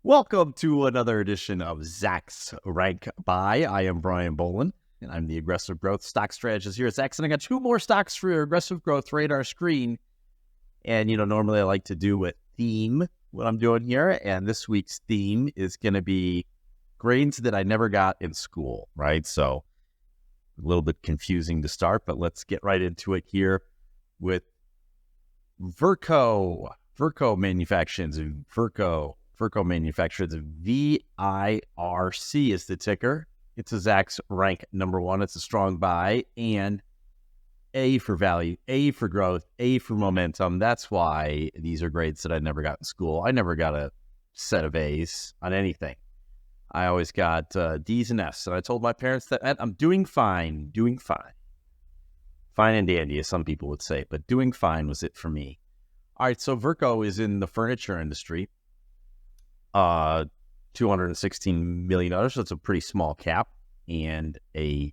Welcome to another edition of Zacks Rank Buy. I am Brian Boland, and I'm the aggressive growth stock strategist here at Zacks. And I got two more stocks for your aggressive growth radar screen. And, normally I like to do a theme, what I'm doing here. And this week's theme is going to be grades that I never got in school, right? So a little bit confusing to start, but let's get right into it here with Verco Manufacturing. Verco Manufacturing, the VIRC is the ticker. It's a Zacks rank number one. It's a strong buy, and A for value, A for growth, A for momentum. That's why these are grades that I never got in school. I never got a set of A's on anything. I always got D's and F's, and I told my parents that I'm doing fine. Fine and dandy, as some people would say, but doing fine was it for me. All right, so Virco is in the furniture industry. $216 million. So it's a pretty small cap, and a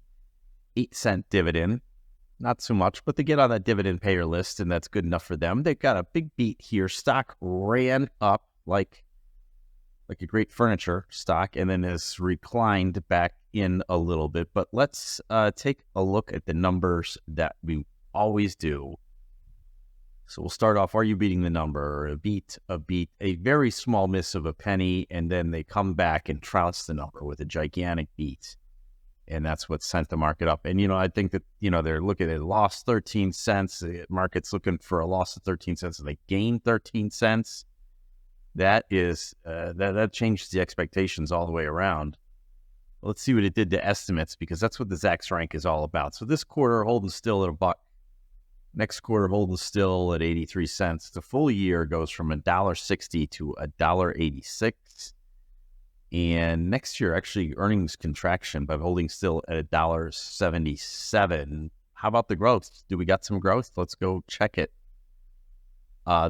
8-cent dividend. Not so much, but they get on that dividend payer list, and that's good enough for them. They've got a big beat here. Stock ran up like a great furniture stock, and then has reclined back in a little bit. But let's take a look at the numbers that we always do. So we'll start off, are you beating the number? A beat, a very small miss of a penny, and then they come back and trounce the number with a gigantic beat. And that's what sent the market up. And, I think that, they're looking at lost 13 cents. The market's looking for a loss of 13 cents, and they gained 13 cents. That is, that changes the expectations all the way around. Let's see what it did to estimates, because that's what the Zacks rank is all about. So this quarter holding still at $1. Next quarter holding still at 83 cents. The full year goes from $1.60 to $1.86. And next year, actually, earnings contraction, but holding still at $1.77. How about the growth? Do we got some growth? Let's go check it.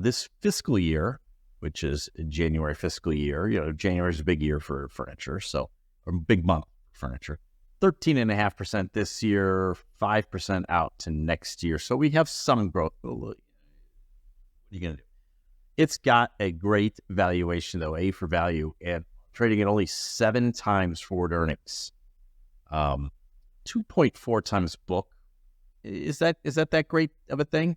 This fiscal year, which is January fiscal year, January is a big year for furniture, so a big month for furniture. 13.5% this year, 5% out to next year. So we have some growth. What are you going to do? It's got a great valuation, though, A for value, and trading at only 7 times forward earnings. 2.4 times book. Is that great of a thing?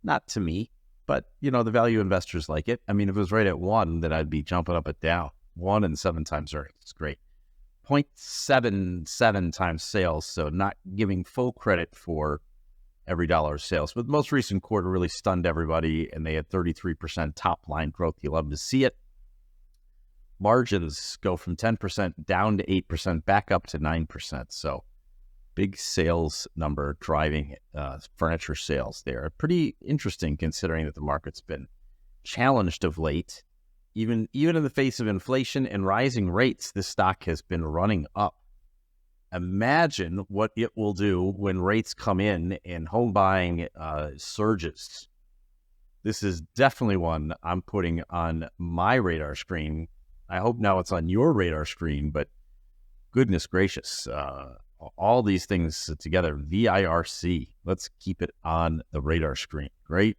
Not to me, but, the value investors like it. I mean, if it was right at 1, then I'd be jumping up and down. 1 and 7 times earnings. It's great. 0.77 times sales, so not giving full credit for every dollar of sales. But the most recent quarter really stunned everybody, and they had 33% top-line growth. You love to see it. Margins go from 10% down to 8%, back up to 9%. So big sales number driving furniture sales there. Pretty interesting considering that the market's been challenged of late. Even in the face of inflation and rising rates, this stock has been running up. Imagine what it will do when rates come in and home buying surges. This is definitely one I'm putting on my radar screen. I hope now it's on your radar screen, but goodness gracious, all these things together, VIRC, let's keep it on the radar screen. Great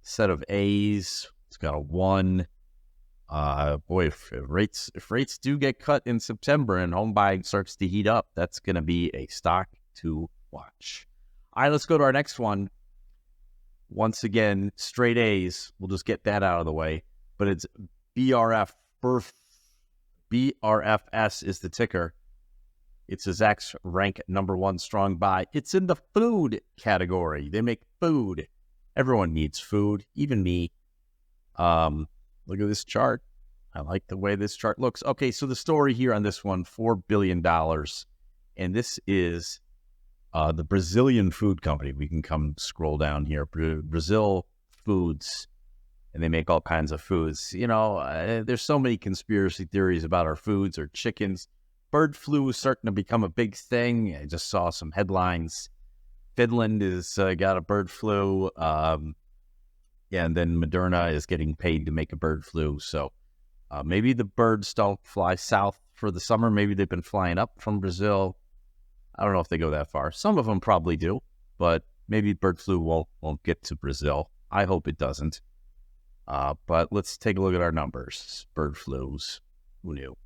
set of A's. It's got a 1. Boy, if rates do get cut in September and home buying starts to heat up, that's going to be a stock to watch. All right, let's go to our next one. Once again, straight A's. We'll just get that out of the way. But it's BRF. BRFS is the ticker. It's a Zacks rank number 1 strong buy. It's in the food category. They make food. Everyone needs food, even me. Look at this chart. I like the way this chart looks. Okay, so the story here on this one, $4 billion. And this is the Brazilian food company. We can come scroll down here. Brazil Foods. And they make all kinds of foods. There's so many conspiracy theories about our foods or chickens. Bird flu is starting to become a big thing. I just saw some headlines. Finland has got a bird flu. Yeah, and then Moderna is getting paid to make a bird flu. So maybe the birds don't fly south for the summer. Maybe they've been flying up from Brazil. I don't know if they go that far. Some of them probably do, but maybe bird flu won't get to Brazil. I hope it doesn't. But let's take a look at our numbers. Bird flus. Who knew?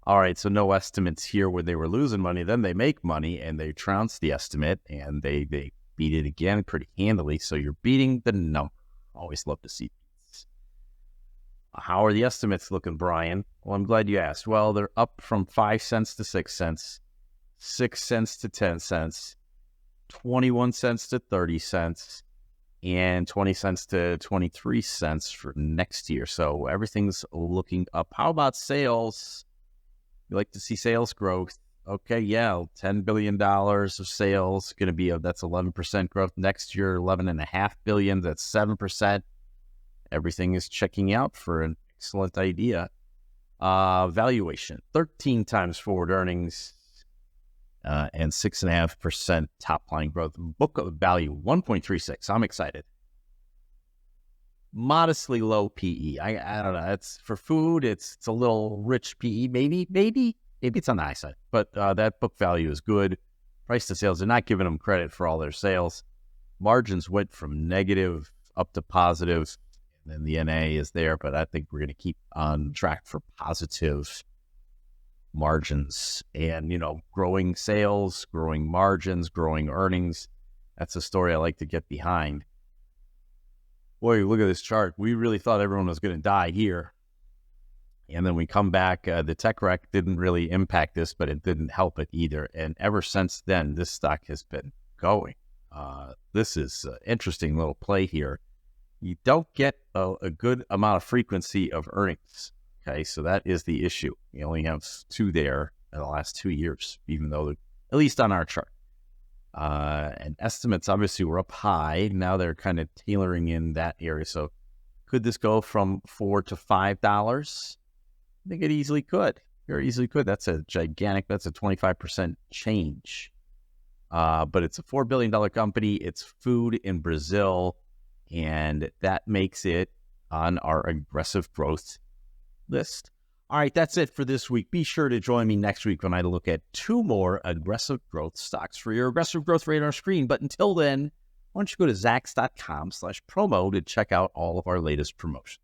All right, so no estimates here where they were losing money. Then they make money and they trounce the estimate and they beat it again pretty handily. So you're beating the number. Always love to see beats. How are the estimates looking, Brian? Well, I'm glad you asked. Well, they're up from 5 cents to 6 cents, 6 cents to 10 cents, 21 cents to 30 cents, and 20 cents to 23 cents for next year. So everything's looking up. How about sales? You like to see sales growth. Okay, yeah, $10 billion of sales going to be that's 11% growth next year. $11.5 billion, that's 7%. Everything is checking out for an excellent idea. Valuation 13 times forward earnings and 6.5% top line growth. Book value 1.36. I'm excited. Modestly low PE. I don't know. It's for food. It's a little rich PE. Maybe it's on the high side. But that book value is good. Price to sales. They're not giving them credit for all their sales. Margins went from negative up to positive, and then the NA is there. But I think we're going to keep on track for positive margins and growing sales, growing margins, growing earnings. That's a story I like to get behind. Boy, look at this chart. We really thought everyone was going to die here. And then we come back. The tech wreck didn't really impact this, but it didn't help it either. And ever since then, this stock has been going. This is an interesting little play here. You don't get a good amount of frequency of earnings. Okay, so that is the issue. You only have 2 there in the last 2 years, even though they're, at least on our chart. And estimates obviously were up high. Now they're kind of tailoring in that area. So could this go from $4 to $5? I think it easily could. Very easily could. That's a 25% change. But it's a $4 billion company. It's food in Brazil. And that makes it on our aggressive growth list. All right, that's it for this week. Be sure to join me next week when I look at 2 more aggressive growth stocks for your aggressive growth radar screen. But until then, why don't you go to Zacks.com/promo to check out all of our latest promotions.